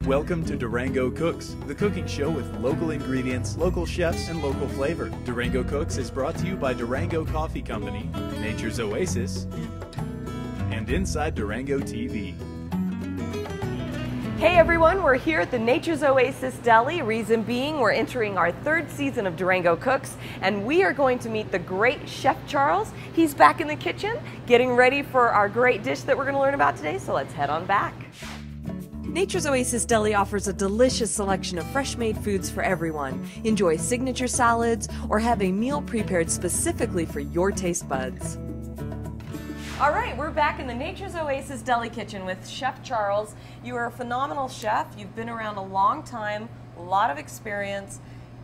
Welcome to Durango Cooks, the cooking show with local ingredients, local chefs, and local flavor. Durango Cooks is brought to you by Durango Coffee Company, Nature's Oasis, and Inside Durango TV. Hey everyone, we're here at the Nature's Oasis Deli. Reason being, we're entering our third season of Durango Cooks, and we are going to meet the great Chef Charles. He's back in the kitchen, getting ready for our great dish that we're going to learn about today, so let's head on back. Nature's Oasis Deli offers a delicious selection of fresh-made foods for everyone. Enjoy signature salads or have a meal prepared specifically for your taste buds. All right, we're back in the Nature's Oasis Deli kitchen with Chef Charles. You are a phenomenal chef. You've been around a long time, a lot of experience,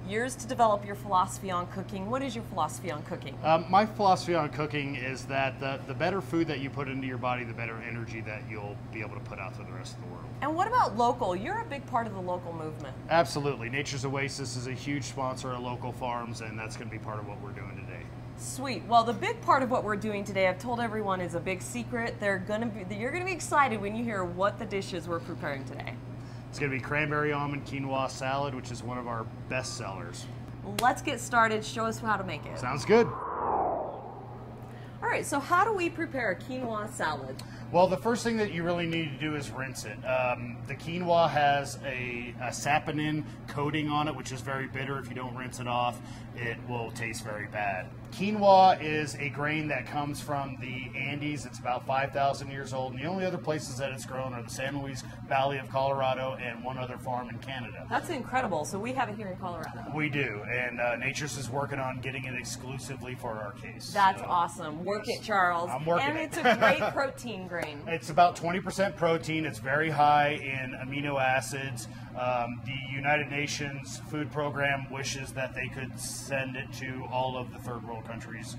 years to develop your philosophy on cooking. What is your philosophy on cooking? My philosophy on cooking is that the better food that you put into your body, the better energy that you'll be able to put out to the rest of the world. And what about local? You're a big part of the local movement. Absolutely. Nature's Oasis is a huge sponsor of local farms, and that's going to be part of what we're doing today. Sweet. Well, the big part of what we're doing today, I've told everyone, is a big secret. You're going to be excited when you hear what the dishes we're preparing today. It's going to be Cranberry Almond Quinoa Salad, which is one of our best sellers. Let's get started. Show us how to make it. Sounds good. All right, so how do we prepare a quinoa salad? Well, the first thing that you really need to do is rinse it. The quinoa has a saponin coating on it, which is very bitter. If you don't rinse it off, it will taste very bad. Quinoa is a grain that comes from the Andes. It's about 5,000 years old, and the only other places that it's grown are the San Luis Valley of Colorado and one other farm in Canada. That's incredible. So we have it here in Colorado. We do, and Nature's is working on getting it exclusively for our case. That's awesome. Work it, Charles. I'm working and it. It's a great protein grain. It's about 20% protein. It's very high in amino acids. The United Nations Food Program wishes that they could send it to all of the third world countries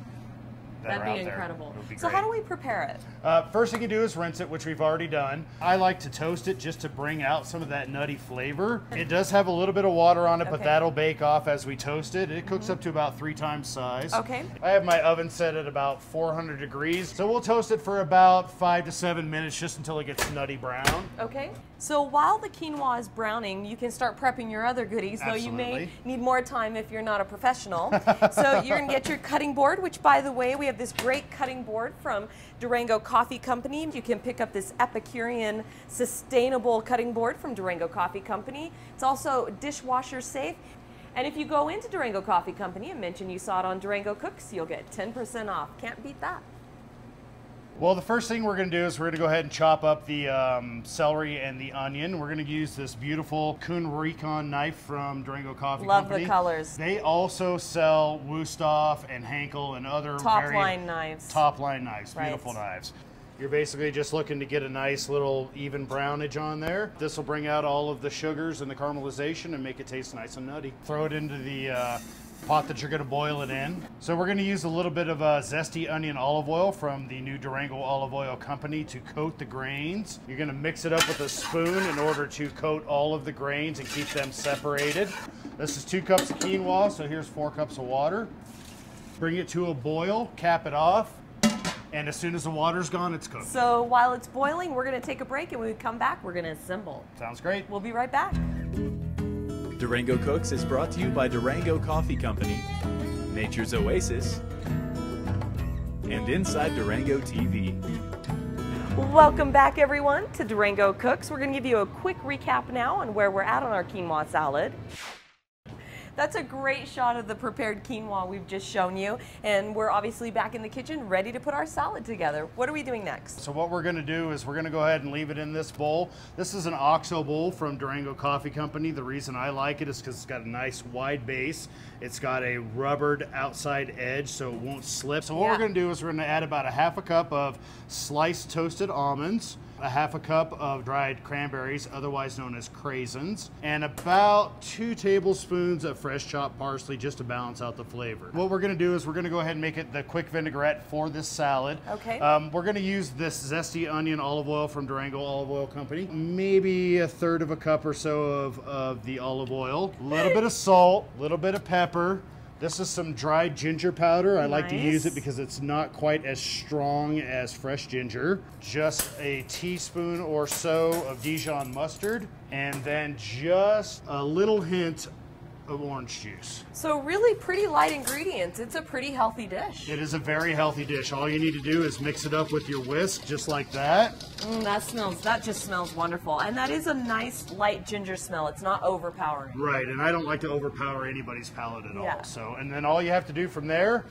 that are out there. That'd be incredible. It would be so great. how do we prepare it? First thing you do is rinse it, which we've already done. I like to toast it just to bring out some of that nutty flavor. It does have a little bit of water on it, but that'll bake off as we toast it. It cooks up to about 3 times size. Okay. I have my oven set at about 400 degrees, so we'll toast it for about 5 to 7 minutes just until it gets nutty brown. Okay. So while the quinoa is browning, you can start prepping your other goodies, though you may need more time if you're not a professional. So you're going to get your cutting board, which, by the way, we have this great cutting board from Durango Coffee Company. You can pick up this Epicurean sustainable cutting board from Durango Coffee Company. It's also dishwasher safe. And if you go into Durango Coffee Company and mention you saw it on Durango Cooks, you'll get 10% off. Can't beat that. Well, the first thing we're going to do is we're going to go ahead and chop up the celery and the onion. We're going to use this beautiful Kuhn Recon knife from Durango Coffee Company. Love the colors. They also sell Wusthof and Henkel and other top-line knives. Top-line knives, right. Beautiful knives. You're basically just looking to get a nice little even brownage on there. This will bring out all of the sugars and the caramelization and make it taste nice and nutty. Throw it into the pot that you're going to boil it in. So we're going to use a little bit of zesty onion olive oil from the new Durango Olive Oil Company to coat the grains. You're going to mix it up with a spoon in order to coat all of the grains and keep them separated. This is 2 cups of quinoa, so here's 4 cups of water. Bring it to a boil, cap it off, and as soon as the water's gone, it's cooked. So while it's boiling, we're going to take a break, and when we come back, we're going to assemble. Sounds great. We'll be right back. Durango Cooks is brought to you by Durango Coffee Company, Nature's Oasis, and Inside Durango TV. Welcome back, everyone, to Durango Cooks. We're going to give you a quick recap now on where we're at on our quinoa salad. That's a great shot of the prepared quinoa we've just shown you, and we're obviously back in the kitchen ready to put our salad together. What are we doing next? So what we're going to do is we're going to go ahead and leave it in this bowl. This is an OXO bowl from Durango Coffee Company. The reason I like it is because it's got a nice wide base. It's got a rubbered outside edge so it won't slip. So what we're going to do is we're going to add about a 1/2 cup of sliced toasted almonds, a 1/2 cup of dried cranberries, otherwise known as craisins, and about 2 tablespoons of fresh chopped parsley just to balance out the flavor. What we're going to do is we're going to go ahead and make it the quick vinaigrette for this salad. Okay. We're going to use this zesty onion olive oil from Durango Olive Oil Company. Maybe 1/3 cup or so of the olive oil. A little bit of salt, a little bit of pepper, This is some dried ginger powder. I like to Nice. use it because it's not quite as strong as fresh ginger. Just a teaspoon or so of Dijon mustard, and then just a little hint of orange juice. So really pretty light ingredients. It's a pretty healthy dish. It is a very healthy dish. All you need to do is mix it up with your whisk, just like that. That just smells wonderful. And that is a nice light ginger smell. It's not overpowering. Right, and I don't like to overpower anybody's palate at Yeah. all. So, and then all you have to do from there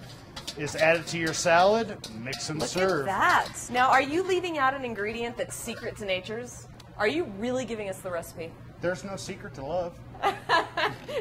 is add it to your salad, mix and Look serve. at that. Now, are you leaving out an ingredient that's secret to Nature's? Are you really giving us the recipe? There's no secret to love.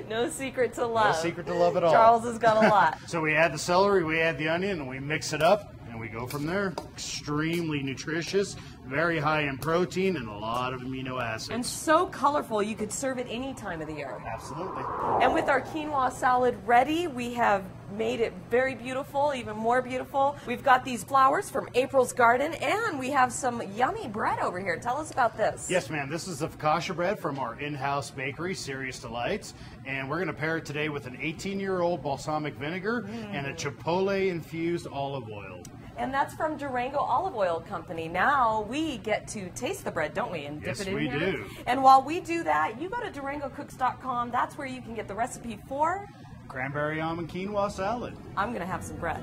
No secret to love. No secret to love at all. Charles has got a lot. So we add the celery, we add the onion, and we mix it up, and we go from there. Extremely nutritious, very high in protein, and a lot of amino acids. And so colorful, you could serve it any time of the year. Absolutely. And with our quinoa salad ready, we have made it very beautiful, even more beautiful. We've got these flowers from April's garden, and we have some yummy bread over here. Tell us about this. Yes, ma'am. This is the focaccia bread from our in-house bakery, Serious Delights, and we're going to pair it today with an 18-year-old balsamic vinegar and a chipotle-infused olive oil. And that's from Durango Olive Oil Company. Now we get to taste the bread, don't we? And dip Yes, it in we here. do. And while we do that, you go to DurangoCooks.com. That's where you can get the recipe for. Cranberry Almond Quinoa Salad. I'm going to have some bread.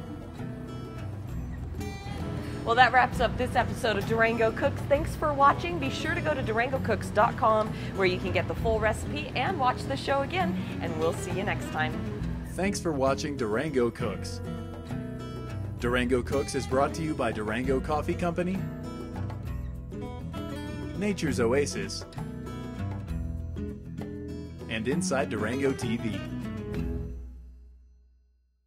Well, that wraps up this episode of Durango Cooks. Thanks for watching. Be sure to go to DurangoCooks.com where you can get the full recipe and watch the show again. And we'll see you next time. Thanks for watching Durango Cooks. Durango Cooks is brought to you by Durango Coffee Company, Nature's Oasis, and Inside Durango TV.